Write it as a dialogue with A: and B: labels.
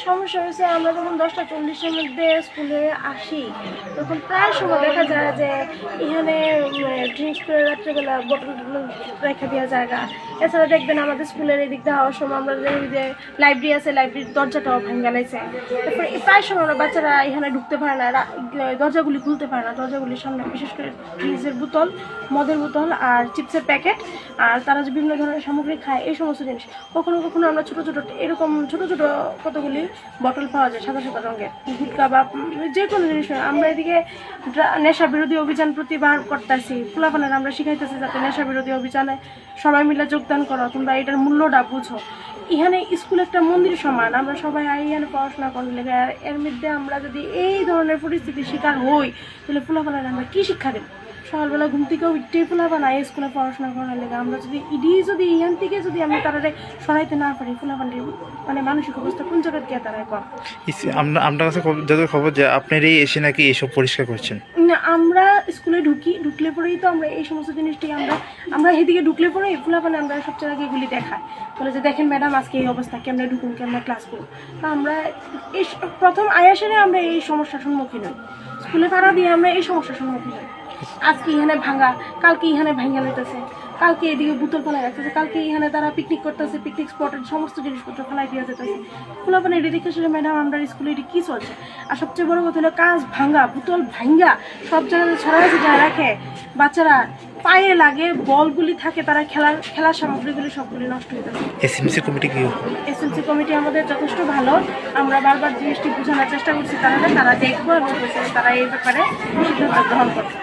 A: সমস্যা হয়েছে আমরা যখন 10টা 40-এর মধ্যে স্কুলে আসি তখন প্রায় সময় দেখা যায় যে এখানে ড্রিঙ্কস করে রাত্রেবেলা বোতল রেখে দেওয়া জায়গা। এছাড়া দেখবেন আমাদের স্কুলের এদিক দিয়ে হওয়ার সময় আমরা যে লাইব্রেরি আছে লাইব্রেরির দরজাটাও ভেঙে গেছে। তারপরে প্রায় সময় আমরা বাচ্চারা এখানে ঢুকতে পারে না, দরজাগুলি খুলতে পারে না। দরজাগুলির সামনে বিশেষ করে ড্রিঙ্কসের বোতল, মদের বোতল আর চিপসের প্যাকেট আর তারা যে বিভিন্ন ধরনের সামগ্রী খায় এই সমস্ত জিনিস। কখনো কখনো আমরা ছোটো ছোটো এরকম ছোটো ছোটো কতগুলি বটল পাওয়া যায় সাদা সাদা রঙের, গুটকা বা যে কোনো জিনিস। আমরা এদিকে নেশা বিরোধী অভিযান প্রতিবার করতেছি, ফুলাফানের আমরা শিখাইতেছি যাতে নেশা বিরোধী অভিযানে সবাই মিলে যোগদান করো, তোমরা এটার মূল্যটা বুঝো। এখানে স্কুল একটা মন্দির সমান, আমরা সবাই এখানে পড়াশোনা করলে লেগে, আর এর মধ্যে আমরা যদি এই ধরনের পরিস্থিতির শিকার হই তাহলে ফুলাফানের আমরা কী শিক্ষা দেব? সকালবেলা ঘুম থেকে উঠতে ফুলাফান স্কুলে পড়াশোনা করার লেগে আমরা যদি যদি এখান থেকে যদি আমি তারা সরাইতে না পারি, ফুলাফানটি মানে মানসিক অবস্থা কোন জায়গায় গিয়ে তারাই কম।
B: আপনার কাছে যত খবর যে আপনারাই এসে নাকি এইসব পরিষ্কার করছেন
A: না, আমরা স্কুলে ঢুকলে পরেই তো আমরা এই সমস্ত জিনিসটি আমরা এদিকে ঢুকলে পরেই ফুলাফানে আমরা সবচেয়ে আগে এগুলি দেখাই, বলে যে দেখেন ম্যাডাম আজকে এই অবস্থা, কেমন ঢুকুন, কেমন ক্লাস করুন। তো আমরা এই প্রথম আয়াসেরে আমরা এই সমস্যার সম্মুখীন হই, স্কুলে পাড়া দিয়ে আমরা এই সমস্যার সম্মুখীন হই। আজকে এখানে ভাঙা, কালকে এখানে ভাঙা লইতেছে, কালকে এদিকে বোতল ফেলাই রাখতেছে, কালকে এখানে তারা পিকনিক করতেছে, পিকনিক স্পটের সমস্ত জিনিসপত্র ফেলাই দিয়ে যেতেছে। ফুলাপানে এটি দেখে আসলে ম্যাডাম আমরা স্কুলে এটি কী চলছে। আর সবচেয়ে বড় কথা হলো কাজ ভাঙা, বোতল ভাঙ্গা সব জায়গায় ছড়াই ছিটায় রাখে, বাচ্চারা পায়ে লাগে, বলগুলি থাকে, তারা খেলার সামগ্রীগুলি সবগুলি নষ্ট হয়ে যাচ্ছে।
B: এসএমসি কমিটি কি?
A: এসএমসি কমিটি আমাদের যথেষ্ট ভালো, আমরা বারবার জিনিসটি বোঝানোর চেষ্টা করছি, তারা দেখবো এবং তারা এই ব্যাপারে সিদ্ধান্ত গ্রহণ করবে।